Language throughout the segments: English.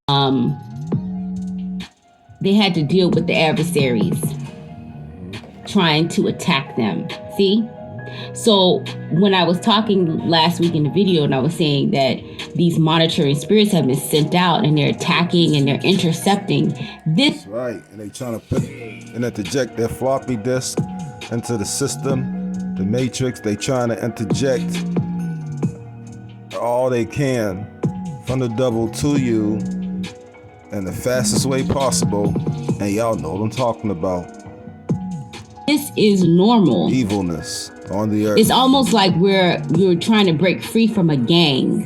um, they had to deal with the adversaries trying to attack them. See? So when I was talking last week in the video and I was saying that these monitoring spirits have been sent out and they're attacking and they're intercepting this. That's right. And they trying to put and interject their floppy disk into the system, the matrix. They trying to interject all they can from the devil to you in the fastest way possible. And y'all know what I'm talking about. This is normal. Evilness on the earth. It's almost like you're trying to break free from a gang.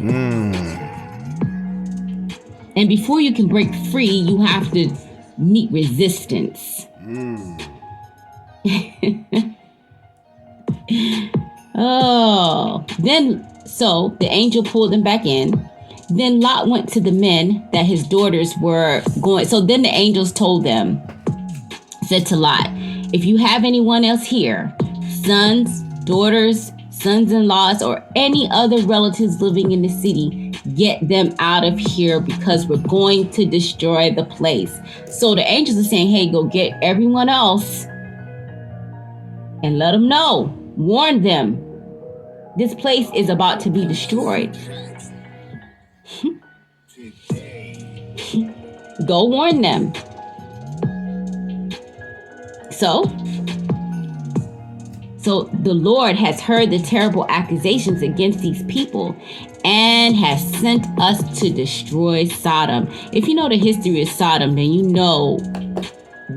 And before you can break free, you have to meet resistance. So the angel pulled them back in. Then Lot went to the men that his daughters were going. So then the angels told them, said to Lot, if you have anyone else here, sons, daughters, sons-in-laws, or any other relatives living in the city, get them out of here because we're going to destroy the place. So the angels are saying, hey, go get everyone else and let them know. Warn them. This place is about to be destroyed. Go warn them. So the Lord has heard the terrible accusations against these people and has sent us to destroy Sodom. If you know the history of Sodom, then you know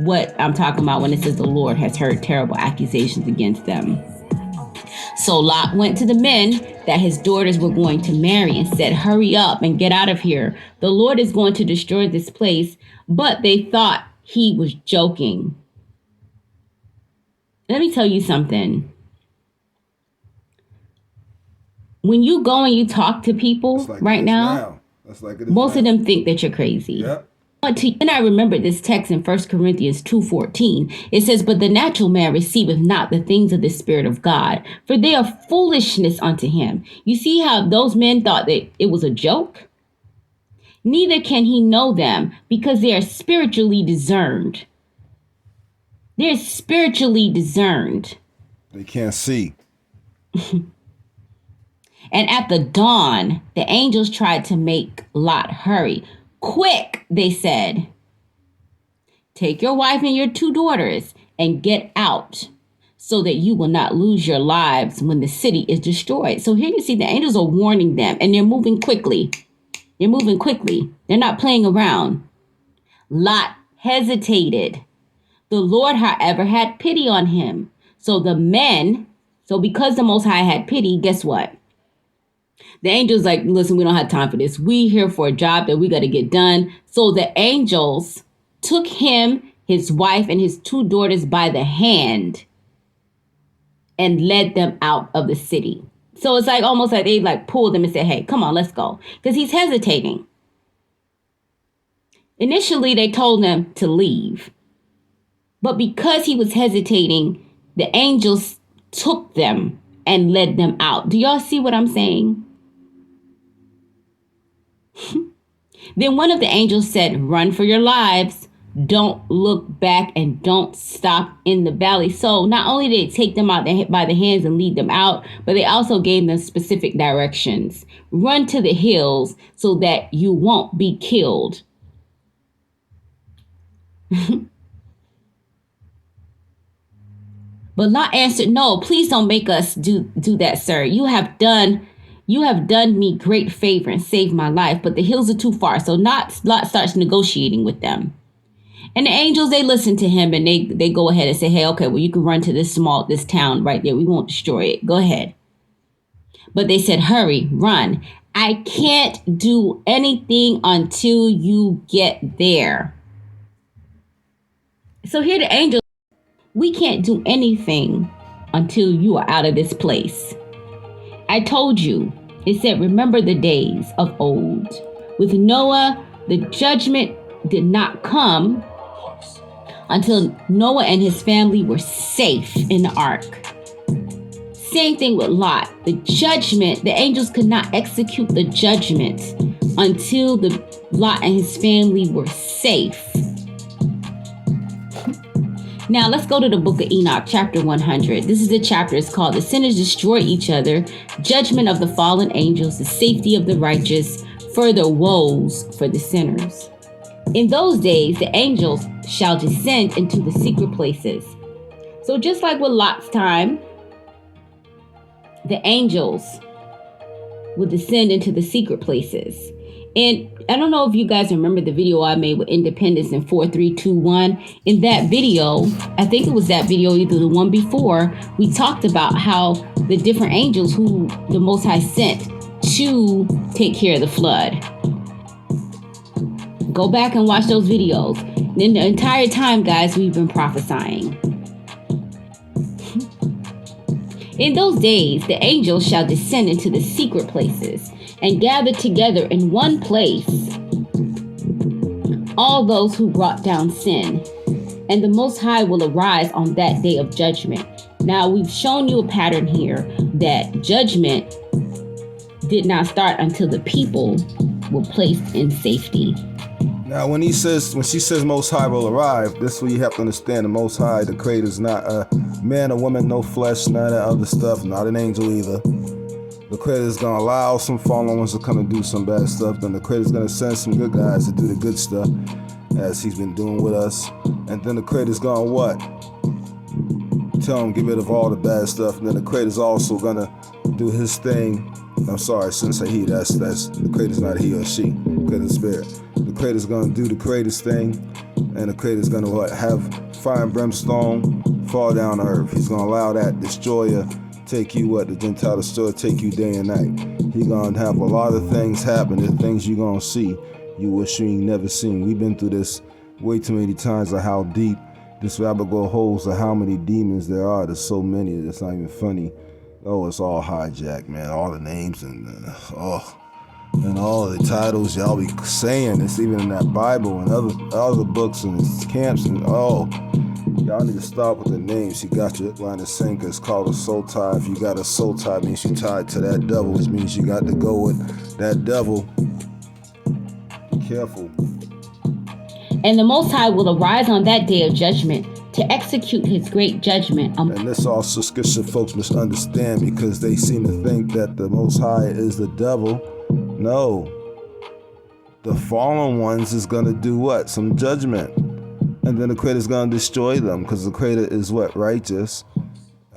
what I'm talking about when it says the Lord has heard terrible accusations against them. So Lot went to the men that his daughters were going to marry and said, hurry up and get out of here. The Lord is going to destroy this place. But they thought he was joking. Let me tell you something. When you go and you talk to people like right now, That's like it is most now. of them think that you're crazy. Yep. And I remember this text in 1 Corinthians 2:14. It says, but the natural man receiveth not the things of the Spirit of God, for they are foolishness unto him. You see how those men thought that it was a joke? Neither can he know them because they are spiritually discerned. They're spiritually discerned. They can't see. And at the dawn, the angels tried to make Lot hurry. Quick, they said. Take your wife and your 2 daughters and get out so that you will not lose your lives when the city is destroyed. So here you see the angels are warning them and they're moving quickly. They're moving quickly. They're not playing around. Lot hesitated. The Lord, however, had pity on him. So because the Most High had pity, guess what? The angel's like, listen, we don't have time for this. We here for a job that we got to get done. So the angels took him, his wife, and his 2 daughters by the hand and led them out of the city. So it's like almost like they like pulled them and said, hey, come on, let's go. Because he's hesitating. Initially, they told him to leave. But because he was hesitating, the angels took them and led them out. Do y'all see what I'm saying? Then one of the angels said, run for your lives. Don't look back and don't stop in the valley. So not only did they take them out by the hands and lead them out, but they also gave them specific directions. Run to the hills so that you won't be killed. But Lot answered, no, please don't make us do that, sir. You have done me great favor and saved my life, but the hills are too far. So Lot starts negotiating with them. And the angels, they listen to him and they go ahead and say, hey, okay, well, you can run to this town right there. We won't destroy it. Go ahead. But they said, hurry, run. I can't do anything until you get there. So here the angels, we can't do anything until you are out of this place. I told you, it said, remember the days of old. With Noah, the judgment did not come until Noah and his family were safe in the ark. Same thing with Lot. The judgment, the angels could not execute the judgment until the Lot and his family were safe. Now let's go to the book of Enoch, chapter 100. This is the chapter. It's called The Sinners Destroy Each Other, Judgment of the Fallen Angels, the Safety of the Righteous, Further Woes for the Sinners. In those days, the angels shall descend into the secret places. So just like with Lot's time, the angels will descend into the secret places. And I don't know if you guys remember the video I made with Independence in 4, 3, 2, 1. In that video, I think it was that video, either the one before, we talked about how the different angels who the Most High sent to take care of the flood. Go back and watch those videos. Then the entire time, guys, we've been prophesying. In those days, the angels shall descend into the secret places and gather together in one place all those who brought down sin. And the Most High will arise on that day of judgment. Now, we've shown you a pattern here that judgment did not start until the people were placed in safety. Now, when she says Most High will arrive, this is what you have to understand. The Most High, the Creator, is not a man or woman, no flesh, none of that other stuff, not an angel either. The Creator is going to allow some fallen ones to come and do some bad stuff. Then the Creator is going to send some good guys to do the good stuff, as he's been doing with us. And then the Creator is going to what? Tell him, get rid of all the bad stuff. And then the Creator is also going to do his thing. I'm sorry, I shouldn't say he. That's the Creator's not he or she. The Creator's spirit. The Creator's going to do the Creator's thing. And the Creator's going to what? Have fire and brimstone fall down to earth. He's going to allow that destroyer take you what? The Gentile destroyer take you day and night. He's going to have a lot of things happen. There's things you're going to see you wish you ain't never seen. We've been through this way too many times of how deep this rabbit hole holds, of how many demons there are. There's so many. It's not even funny. Oh, it's all hijacked, man. All the names and all the titles y'all be saying. It's even in that Bible and other books and camps and y'all need to stop with the names. You got your line of sinker. It's called a soul tie. If you got a soul tie, it means you tied to that devil, which means you got to go with that devil. Be careful. And the Most High will arise on that day of judgment to execute his great judgment. And this also scripture folks misunderstand, because they seem to think that the Most High is the devil. No. The fallen ones is going to do what? Some judgment. And then the Creator is going to destroy them, because the Creator is what? Righteous.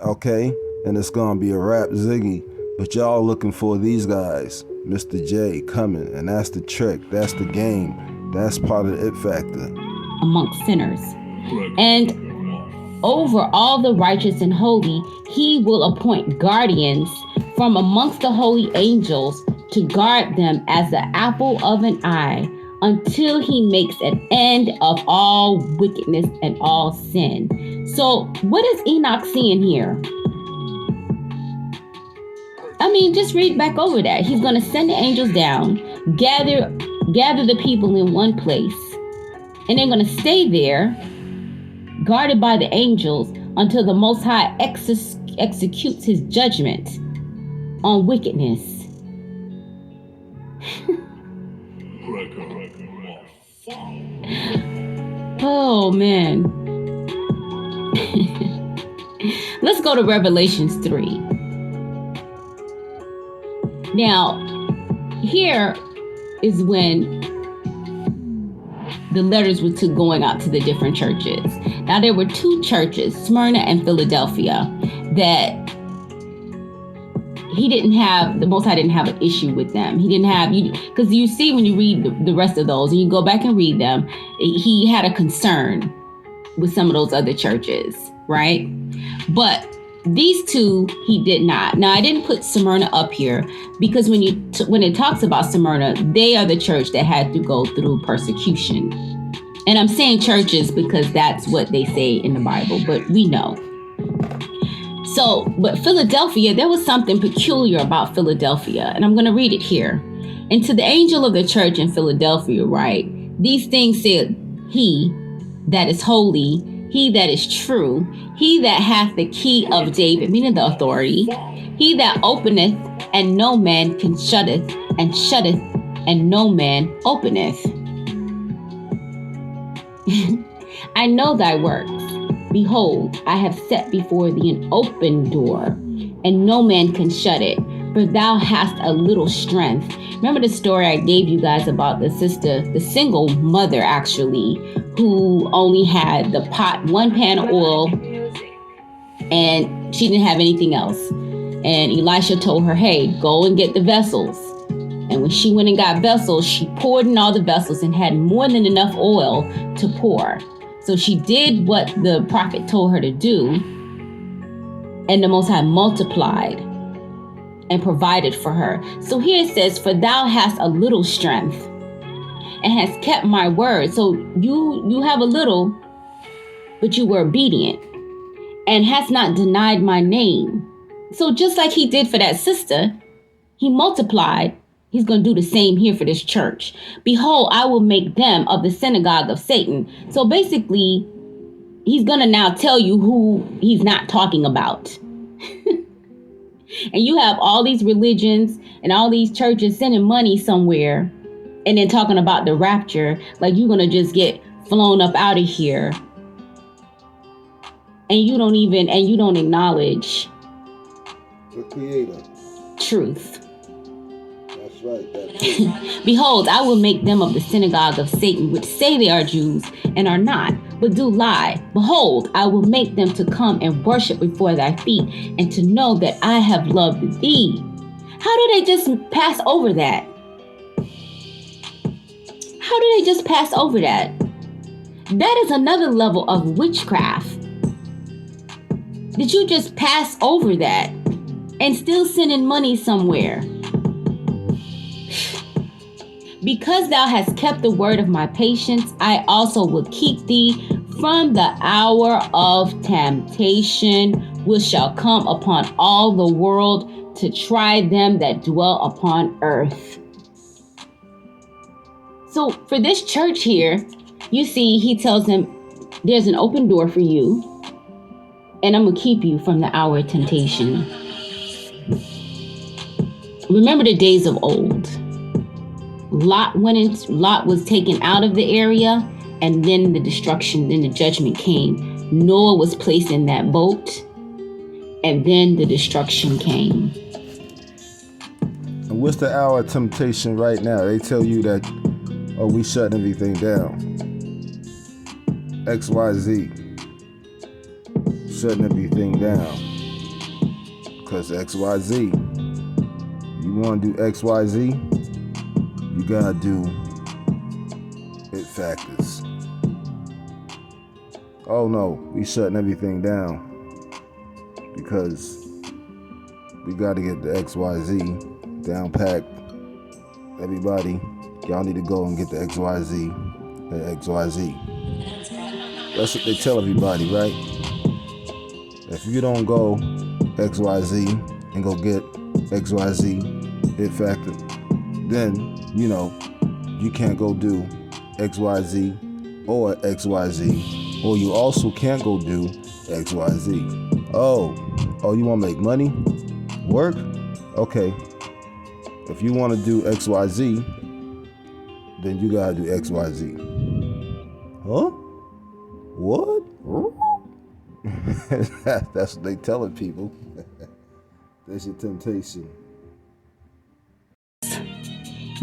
Okay? And it's going to be a wrap, Ziggy. But y'all looking for these guys, Mr. J, coming. And that's the trick. That's the game. That's part of the it factor. Amongst sinners. And over all the righteous and holy, he will appoint guardians from amongst the holy angels to guard them as the apple of an eye, until he makes an end of all wickedness and all sin. So what is Enoch seeing here? I mean, just read back over that. He's going to send the angels down, gather the people in one place, and they're going to stay there, guarded by the angels, until the Most High executes his judgment on wickedness. Oh, man. Let's go to Revelations 3. Now, here is when the letters were going out to the different churches. Now, there were two churches, Smyrna and Philadelphia, that the Most High didn't have an issue with them. He didn't have, because you see when you read the rest of those, and you go back and read them, he had a concern with some of those other churches, right? But these two, he did not. Now, I didn't put Smyrna up here because when it talks about Smyrna, they are the church that had to go through persecution. And I'm saying churches because that's what they say in the Bible, but we know. So, but Philadelphia, there was something peculiar about Philadelphia, and I'm going to read it here. And to the angel of the church in Philadelphia, right? These things said he that is holy, he that is true, he that hath the key of David, meaning the authority, he that openeth and no man can shutteth, and shutteth and no man openeth. I know thy works. Behold, I have set before thee an open door, and no man can shut it, for thou hast a little strength. Remember the story I gave you guys about the sister, the single mother actually, who only had the one pan of oil, and she didn't have anything else. And Elisha told her, hey, go and get the vessels. And when she went and got vessels, she poured in all the vessels and had more than enough oil to pour. So she did what the prophet told her to do. And the Most High multiplied and provided for her. So here it says, for thou hast a little strength and hast kept my word. So you have a little, but you were obedient and hast not denied my name. So just like he did for that sister, he multiplied. He's going to do the same here for this church. Behold, I will make them of the synagogue of Satan. So basically, he's going to now tell you who he's not talking about. And you have all these religions and all these churches sending money somewhere and then talking about the rapture, like you're going to just get flown up out of here. And you don't acknowledge the Creator. Truth. That's right. That's Behold, I will make them of the synagogue of Satan, which say they are Jews and are not, but do lie. Behold, I will make them to come and worship before thy feet, and to know that I have loved thee. How do they just pass over that? How do they just pass over that? That is another level of witchcraft. Did you just pass over that and still sending money somewhere? Because thou hast kept the word of my patience, I also will keep thee from the hour of temptation, which shall come upon all the world to try them that dwell upon earth. So for this church here, you see, he tells them, there's an open door for you, and I'm going to keep you from the hour of temptation. Remember the days of old. Lot was taken out of the area, and then the judgment came. Noah was placed in that boat, and then the destruction came. And what's the hour of temptation right now? They tell you that, oh, we shutting everything down. XYZ. Shutting everything down. Because XYZ. You want to do XYZ? You gotta do it factors. Oh no, we shutting everything down because we gotta get the XYZ down packed. Everybody, y'all need to go and get the XYZ, the XYZ. That's what they tell everybody, right? If you don't go XYZ and go get XYZ, it factor, then you can't go do XYZ or XYZ, or you also can't go do XYZ. Oh, you want to make money? Work? Okay. If you want to do XYZ, then you gotta do XYZ. Huh? What? That's what they telling people. That's your temptation.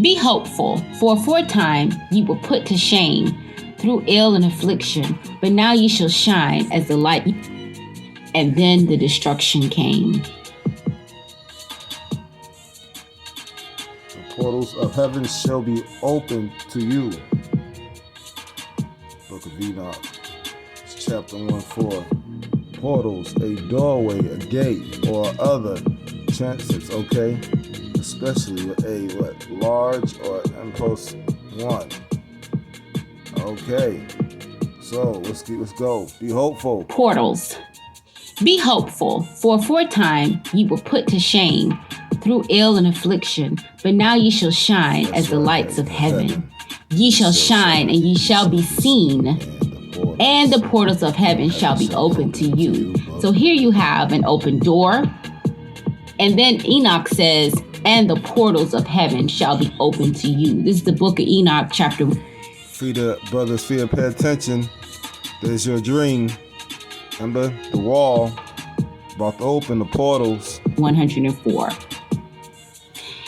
Be hopeful, for aforetime ye were put to shame through ill and affliction, but now ye shall shine as the light. And then the destruction came. The portals of heaven shall be open to you. Book of Enoch, chapter 1:4. Portals, a doorway, a gate, or other chances, okay? Especially a large or impulse one. Okay, so let's go. Be hopeful. Portals. Be hopeful, for aforetime ye were put to shame through ill and affliction, but now ye shall shine as the lights of heaven. Ye shall shine, and ye shall be seen, and the portals of heaven shall be open to you. So here you have an open door, and then Enoch says, and the portals of heaven shall be opened to you. This is the book of Enoch, chapter. Fear, brothers, fear, pay attention. There's your dream. Remember the wall about to open, the portals. 104.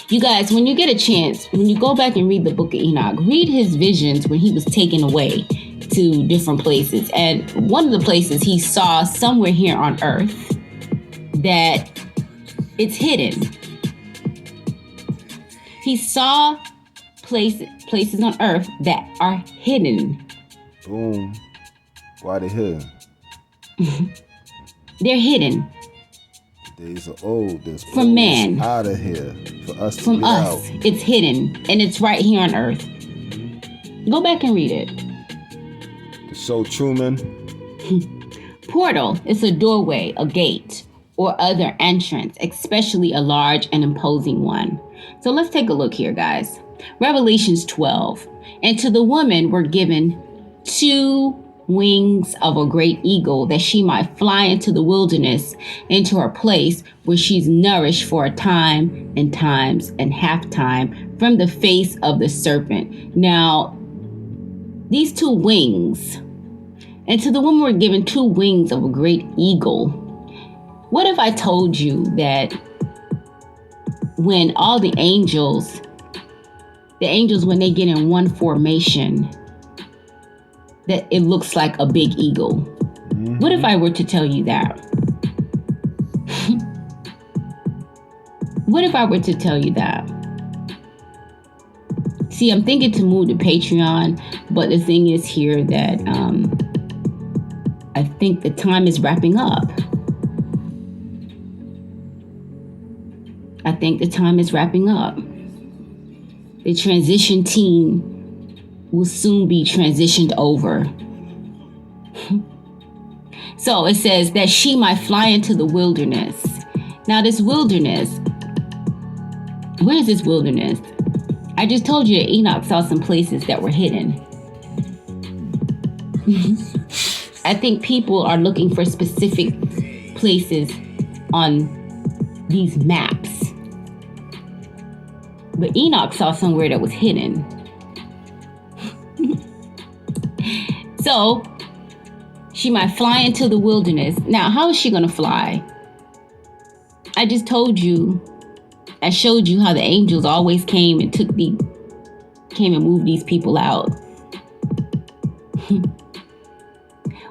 You guys, when you get a chance, when you go back and read the book of Enoch, read his visions when he was taken away to different places. And one of the places he saw somewhere here on earth that it's hidden. He saw places on earth that are hidden. Boom. Why they hidden? They're hidden. Days are old. There's from man. Out of here. For us to from get us. out. It's hidden. And it's right here on earth. Go back and read it. To show Truman. Portal is a doorway, a gate, or other entrance, especially a large and imposing one. So let's take a look here, guys. Revelations 12. And to the woman were given 2 wings of a great eagle, that she might fly into the wilderness, into her place where she's nourished for a time and times and half time from the face of the serpent. Now, these 2 wings, and to the woman were given 2 wings of a great eagle. What if I told you that when all the angels, when they get in one formation, that it looks like a big eagle? Mm-hmm. What if I were to tell you that? What if I were to tell you that? See, I'm thinking to move to Patreon, but the thing is here that I think the time is wrapping up. I think the time is wrapping up. The transition team will soon be transitioned over. So it says that she might fly into the wilderness. Now this wilderness, where is this wilderness? I just told you Enoch saw some places that were hidden. I think people are looking for specific places on these maps. But Enoch saw somewhere that was hidden. So, she might fly into the wilderness. Now, how is she going to fly? I just told you, I showed you how the angels always came and moved these people out.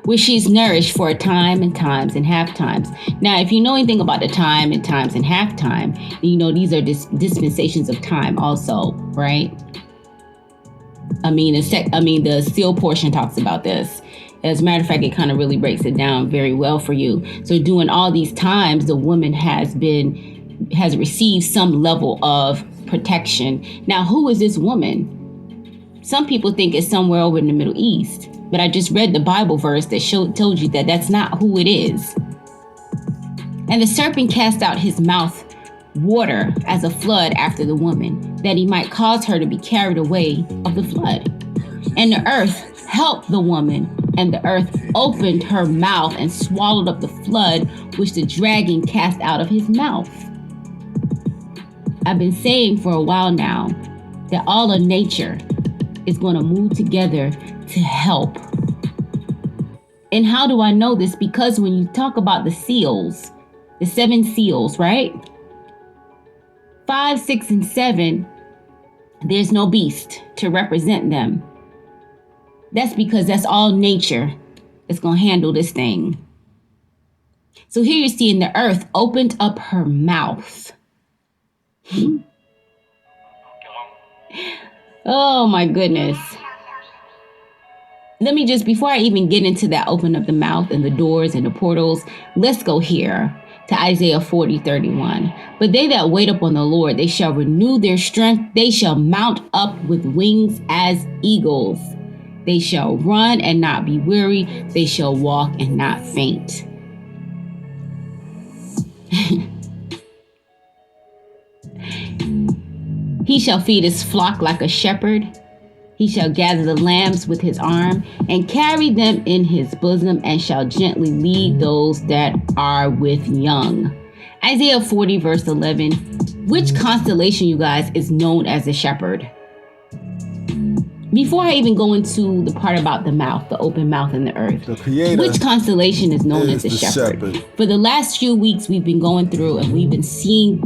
Where she's nourished for a time and times and half times. Now, if you know anything about the time and times and half time, you know these are dispensations of time also, right? The seal portion talks about this. As a matter of fact, it kind of really breaks it down very well for you. So during all these times, the woman has received some level of protection. Now, who is this woman? Some people think it's somewhere over in the Middle East, but I just read the Bible verse that told you that that's not who it is. And the serpent cast out his mouth water as a flood after the woman, that he might cause her to be carried away of the flood. And the earth helped the woman, and the earth opened her mouth and swallowed up the flood which the dragon cast out of his mouth. I've been saying for a while now that all of nature is going to move together to help. And how do I know this? Because when you talk about the seals, the 7 seals, right? 5, 6, and 7, there's no beast to represent them. That's because that's all nature that's going to handle this thing. So here you're seeing the earth opened up her mouth. Oh my goodness. Let me just, before I even get into that open up the mouth and the doors and the portals, let's go here to Isaiah 40:31. But they that wait upon the Lord, they shall renew their strength. They shall mount up with wings as eagles. They shall run and not be weary. They shall walk and not faint. He shall feed his flock like a shepherd. He shall gather the lambs with his arm and carry them in his bosom, and shall gently lead those that are with young. Isaiah 40 verse 11. Which constellation, you guys, is known as the shepherd? Before I even go into the part about the mouth, the open mouth in the earth, The creator, which constellation is known as the shepherd? For the last few weeks, we've been going through and we've been seeing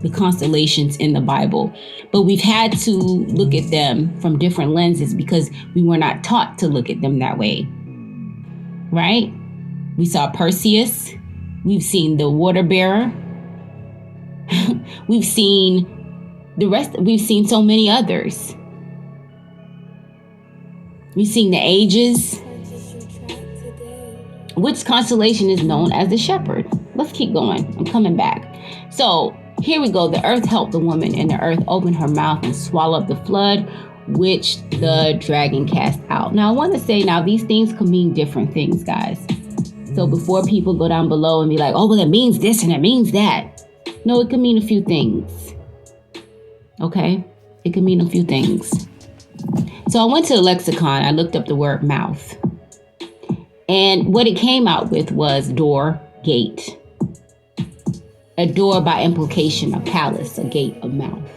the constellations in the Bible, but we've had to look at them from different lenses because we were not taught to look at them that way, right? We saw Perseus. We've seen the water bearer. We've seen the rest. We've seen so many others. We've seen the ages. Which constellation is known as the shepherd? Let's keep going. I'm coming back. So here we go. The earth helped the woman, and the earth opened her mouth and swallowed up the flood, which the dragon cast out. Now, I want to say now these things can mean different things, guys. So before people go down below and be like, oh, well, it means this and it means that. No, it can mean a few things. Okay? It can mean a few things. So I went to the lexicon. I looked up the word mouth. And what it came out with was door, gate. A door by implication, a palace, a gate, a mouth.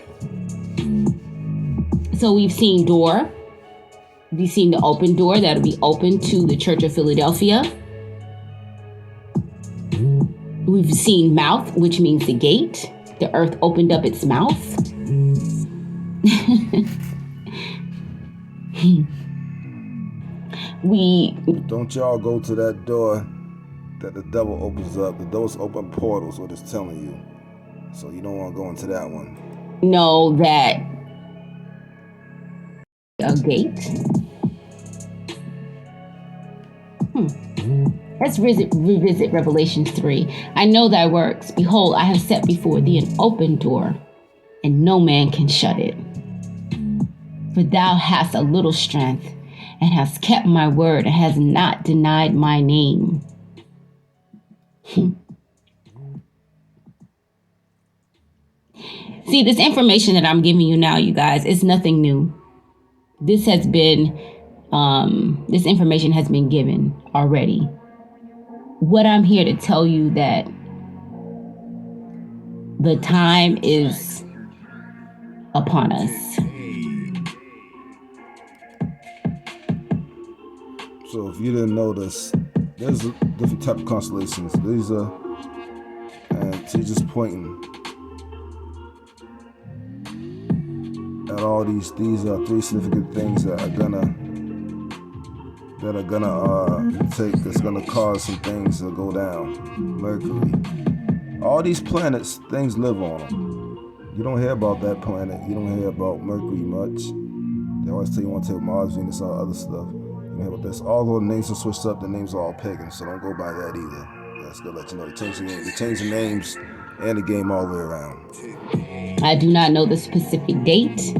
So we've seen door. We've seen the open door that'll be open to the Church of Philadelphia. We've seen mouth, which means the gate. The earth opened up its mouth. Don't y'all go to that door that the devil opens up. The doors open portals, what it's telling you. So you don't want to go into that one. Know that a gate. Let's revisit Revelation 3. I know thy works. Behold, I have set before thee an open door, and no man can shut it. For thou hast a little strength, and hast kept my word, and hast not denied my name. See, this information that I'm giving you now, you guys, is nothing new. This has been, this information has been given already. What I'm here to tell you that the time is upon us. So if you didn't notice, there's a different type of constellations. These are, and she's just pointing at all these. These are three significant things that are gonna that's gonna cause some things to go down. Mercury, all these planets, things live on them. You don't hear about that planet. You don't hear about Mercury much. They always tell you want to take Mars, Venus, all other stuff. You don't hear about this. Although the names are switched up, the names are all pagan, so don't go by that either. That's gonna let you know they change the names and the game all the way around. I do not know the specific date,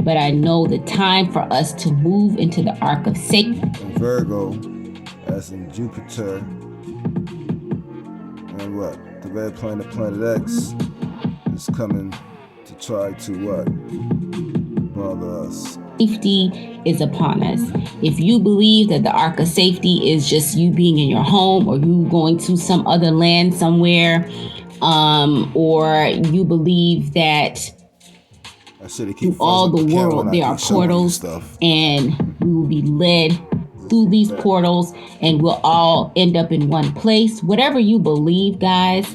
but I know the time for us to move into the ark of Satan. And Virgo, as in Jupiter, and what? The red planet, Planet X, is coming to try to what? Bother us. Safety is upon us. If you believe that the ark of safety is just you being in your home, or you going to some other land somewhere, or you believe that through all the world there are portals and we will be led through these portals and we'll all end up in one place. Whatever you believe, guys,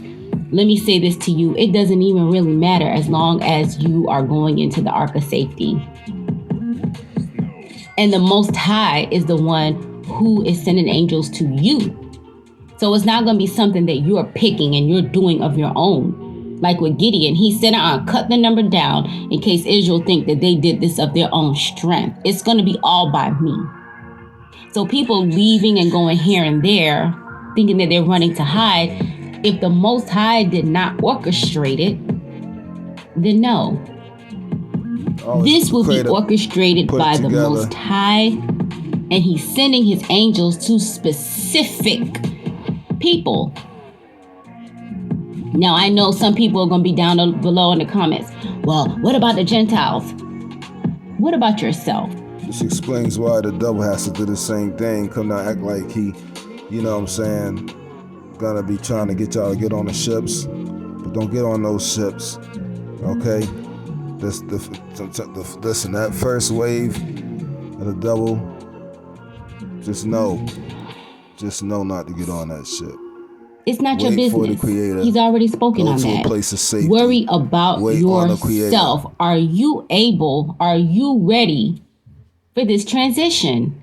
let me say this to you. It doesn't even really matter as long as you are going into the ark of safety. And the Most High is the one who is sending angels to you. So it's not going to be something that you're picking and you're doing of your own. Like with Gideon, he said, cut the number down in case Israel think that they did this of their own strength. It's going to be all by me. So people leaving and going here and there, thinking that they're running to hide. If the Most High did not orchestrate it, then no. This will be orchestrated by the Most High. And he's sending his angels to specific people. Now, I know some people are going to be down below in the comments. Well, what about the Gentiles? What about yourself? This explains why the devil has to do the same thing. Come down, act like he, you know what I'm saying, gonna be trying to get y'all to get on the ships. But don't get on those ships. Okay? Listen, that first wave of the devil, just know not to get on that ship. It's not your Wait for the business. Creator. He's already spoken Go on to that. a place of safety. Worry about Wait on the Creator. yourself. Are you able? Are you ready for this transition?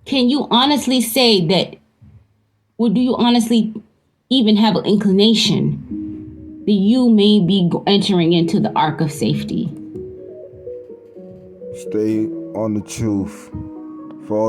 Can you honestly say that, or do you honestly even have an inclination that you may be entering into the ark of safety? Stay on the truth for all the